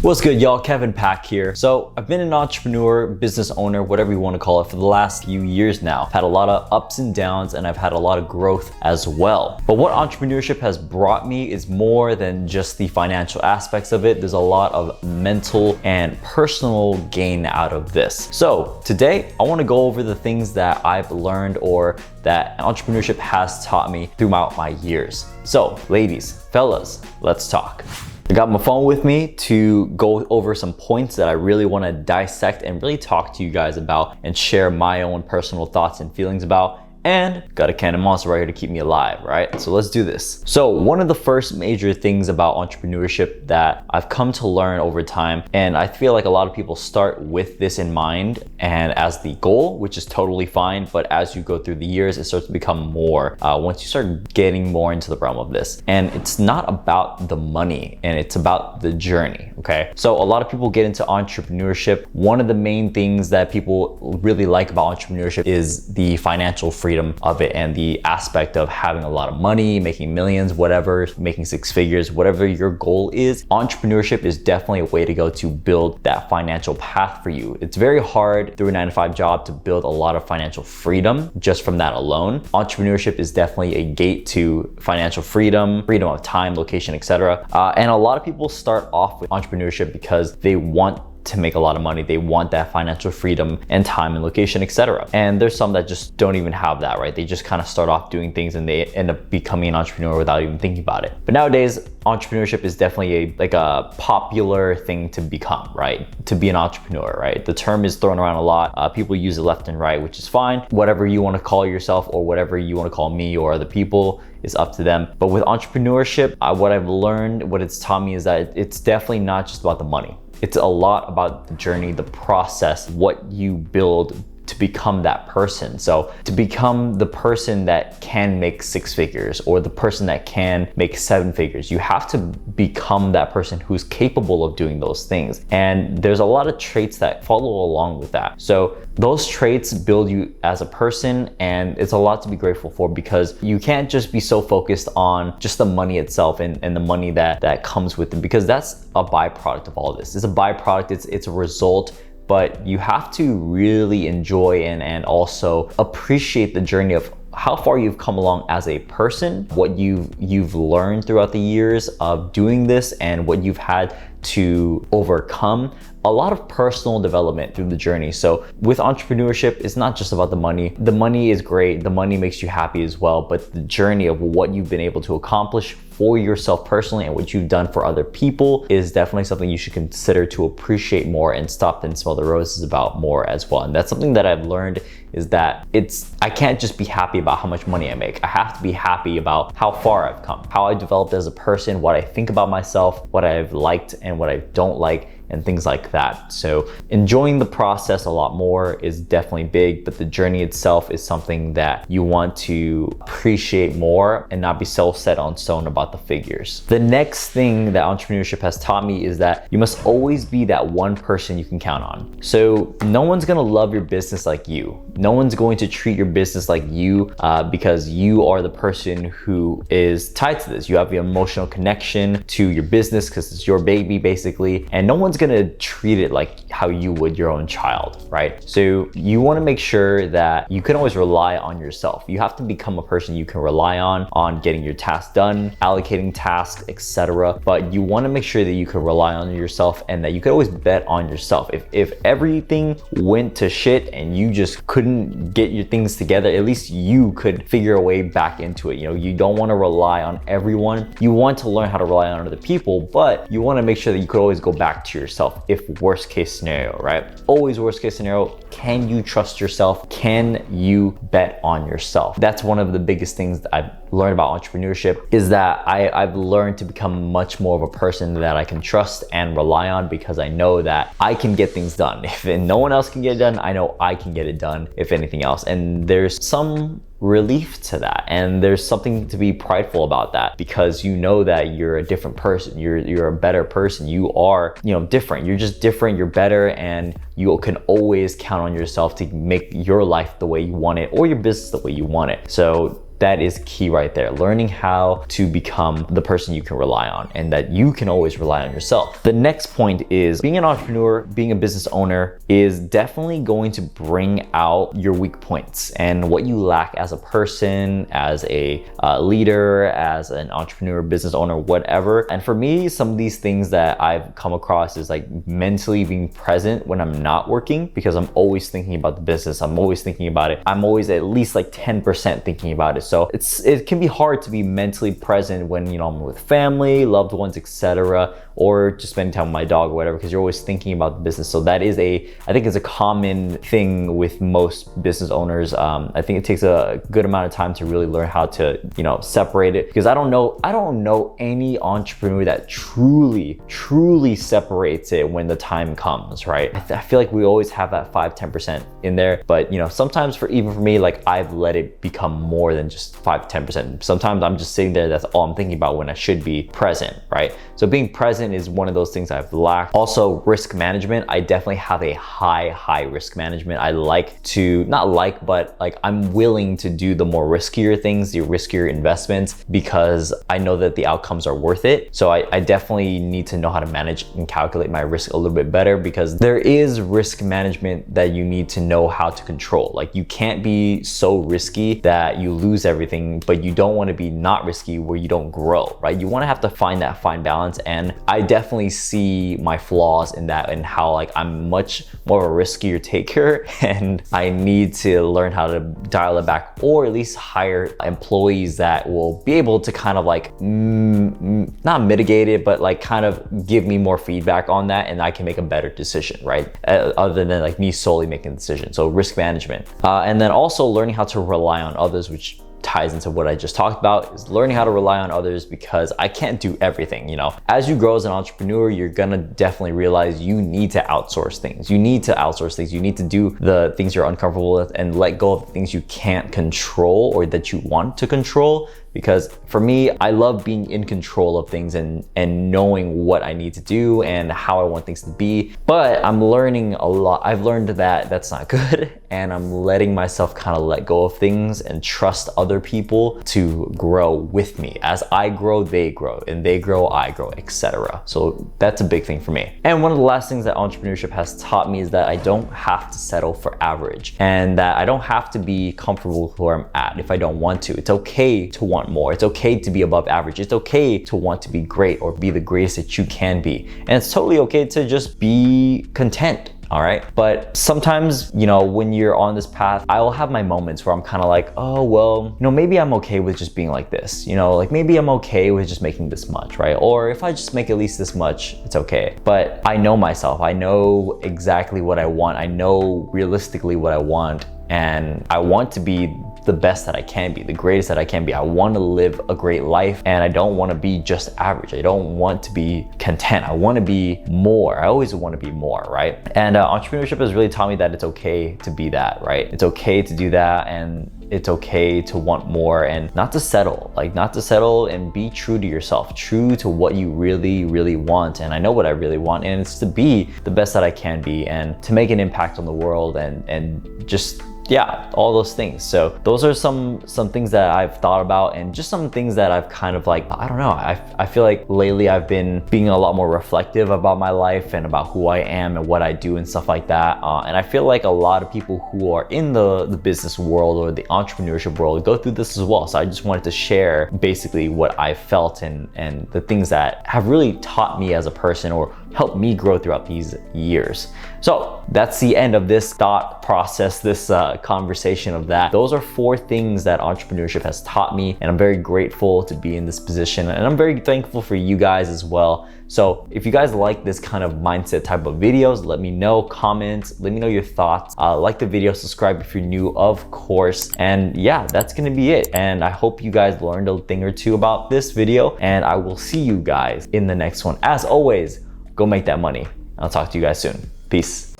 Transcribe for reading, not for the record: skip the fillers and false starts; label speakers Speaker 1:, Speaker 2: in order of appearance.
Speaker 1: What's good, y'all? Kevin Pack here. So I've been an entrepreneur, business owner, whatever you want to call it, for the last few years now. I've had a lot of ups and downs, and I've had a lot of growth as well. But what entrepreneurship has brought me is more than just the financial aspects of it. There's a lot of mental and personal gain out of this. So today I want to go over the things that I've learned or that entrepreneurship has taught me throughout my years. So ladies, fellas, let's talk. I got my phone with me to go over some points that I really want to dissect and really talk to you guys about and share my own personal thoughts and feelings about. And got a can of Monster right here to keep me alive, right? So let's do this. So one of the first major things about entrepreneurship that I've come to learn over time, and I feel like a lot of people start with this in mind and as the goal, which is totally fine, but as you go through the years, it starts to become more once you start getting more into the realm of this. And it's not about the money, and it's about the journey, okay? So a lot of people get into entrepreneurship. One of the main things that people really like about entrepreneurship is the financial freedom of it and the aspect of having a lot of money, making millions, whatever, making six figures, whatever your goal is. Entrepreneurship is definitely a way to go to build that financial path for you. It's very hard through a 9-to-5 job to build a lot of financial freedom just from that alone. Entrepreneurship is definitely a gate to financial freedom, freedom of time, location, etc. And a lot of people start off with entrepreneurship because they want to make a lot of money. They want that financial freedom and time and location, etc. And there's some that just don't even have that, right? They just kind of start off doing things and they end up becoming an entrepreneur without even thinking about it. But nowadays, entrepreneurship is definitely a popular thing to become, right? To be an entrepreneur, right? The term is thrown around a lot. People use it left and right, which is fine. Whatever you want to call yourself or whatever you want to call me or other people is up to them. But with entrepreneurship, what I've learned, what it's taught me is that it's definitely not just about the money. It's a lot about the journey, the process, what you build to become that person. So to become the person that can make six figures or the person that can make seven figures, you have to become that person who's capable of doing those things. And there's a lot of traits that follow along with that. So those traits build you as a person, and it's a lot to be grateful for because you can't just be so focused on just the money itself and the money that comes with it, because that's a byproduct of all this. It's a byproduct, it's a result. But you have to really enjoy and also appreciate the journey of how far you've come along as a person, what you've learned throughout the years of doing this, and what you've had to overcome. A lot of personal development through the journey. So with entrepreneurship, it's not just about the money. The money is great. The money makes you happy as well. But the journey of what you've been able to accomplish for yourself personally and what you've done for other people is definitely something you should consider to appreciate more and stop and smell the roses about more as well. And that's something that I've learned is that I can't just be happy about how much money I make. I have to be happy about how far I've come, how I developed as a person, what I think about myself, what I've liked and what I don't like, and things like that. So enjoying the process a lot more is definitely big, but the journey itself is something that you want to appreciate more and not be so set on stone about the figures. The next thing that entrepreneurship has taught me is that you must always be that one person you can count on. So no one's gonna love your business like you. No one's going to treat your business like you because you are the person who is tied to this. You have the emotional connection to your business because it's your baby basically, and no one's gonna treat it like how you would your own child, right? So you wanna make sure that you can always rely on yourself. You have to become a person you can rely on getting your tasks done, allocating tasks, etc. But you wanna make sure that you can rely on yourself and that you can always bet on yourself. If everything went to shit and you just couldn't get your things together, at least you could figure a way back into it. You know, you don't wanna rely on everyone. You want to learn how to rely on other people, but you wanna make sure that you could always go back to yourself if worst case scenario, right? Always worst case scenario, can you trust yourself? Can you bet on yourself? That's one of the biggest things that I've learned about entrepreneurship is that I've learned to become much more of a person that I can trust and rely on because I know that I can get things done. If no one else can get it done, I know I can get it done if anything else. And there's some relief to that, and there's something to be prideful about that because you know that you're a different person, you're a better person, you are different, you're just different, you're better, and you can always count on yourself to make your life the way you want it or your business the way you want it. So that is key right there. Learning how to become the person you can rely on and that you can always rely on yourself. The next point is being an entrepreneur, being a business owner is definitely going to bring out your weak points and what you lack as a person, as a leader, as an entrepreneur, business owner, whatever. And for me, some of these things that I've come across is like mentally being present when I'm not working, because I'm always thinking about the business. I'm always thinking about it. I'm always at least like 10% thinking about it. So it can be hard to be mentally present when, you know, I'm with family, loved ones, etc., or just spending time with my dog or whatever, because you're always thinking about the business. So that is I think it's a common thing with most business owners. I think it takes a good amount of time to really learn how to, you know, separate it, because I don't know any entrepreneur that truly separates it when the time comes, right? I feel like we always have that 5-10% in there, but you know, sometimes even for me, like I've let it become more than just 5-10%. Sometimes I'm just sitting there, that's all I'm thinking about when I should be present, right? So being present is one of those things I've lacked. Also, risk management. I definitely have a high risk management. I like to, but I'm willing to do the more riskier things, the riskier investments, because I know that the outcomes are worth it. So I definitely need to know how to manage and calculate my risk a little bit better, because there is risk management that you need to know how to control. Like you can't be so risky that you lose everything, but you don't want to be not risky where you don't grow, right? You want to have to find that fine balance. And I definitely see my flaws in that, and how like I'm much more of a riskier taker, and I need to learn how to dial it back, or at least hire employees that will be able to kind of like not mitigate it, but like kind of give me more feedback on that, and I can make a better decision, right? Other than like me solely making the decision. So risk management, and then also learning how to rely on others, which ties into what I just talked about, is learning how to rely on others, because I can't do everything. You know, as you grow as an entrepreneur, you're gonna definitely realize you need to outsource things. You need to do the things you're uncomfortable with and let go of the things you can't control or that you want to control. Because for me, I love being in control of things and knowing what I need to do and how I want things to be. But I'm learning a lot. I've learned that that's not good, and I'm letting myself kind of let go of things and trust other people to grow with me. As I grow, they grow, and they grow, I grow, etc. So that's a big thing for me. And one of the last things that entrepreneurship has taught me is that I don't have to settle for average, and that I don't have to be comfortable with where I'm at if I don't want to. It's okay to want more. It's okay to be above average. It's okay to want to be great or be the greatest that you can be. And it's totally okay to just be content. All right. But sometimes, you know, when you're on this path, I will have my moments where I'm kind of like, oh, well, you know, maybe I'm okay with just being like this, you know, like maybe I'm okay with just making this much, right? Or if I just make at least this much, it's okay. But I know myself. I know exactly what I want. I know realistically what I want. And I want to be the best that I can be, the greatest that I can be. I want to live a great life, and I don't want to be just average. I don't want to be content. I want to be more. I always want to be more, right? And entrepreneurship has really taught me that it's okay to be that, right? It's okay to do that, and it's okay to want more, and not to settle, and be true to yourself, true to what you really want. And I know what I really want, and it's to be the best that I can be, and to make an impact on the world, and just, yeah, all those things. So those are some things that I've thought about, and just some things that I've kind of like, I don't know, I feel like lately I've been being a lot more reflective about my life and about who I am and what I do and stuff like that. And I feel like a lot of people who are in the business world or the entrepreneurship world go through this as well. So I just wanted to share basically what I felt and the things that have really taught me as a person or helped me grow throughout these years. So that's the end of this thought process, this conversation of that. Those are 4 things that entrepreneurship has taught me, and I'm very grateful to be in this position, and I'm very thankful for you guys as well. So if you guys like this kind of mindset type of videos, let me know, comment, let me know your thoughts. Like the video, subscribe if you're new, of course. And yeah, that's gonna be it. And I hope you guys learned a thing or two about this video, and I will see you guys in the next one. As always, go make that money. I'll talk to you guys soon. Peace.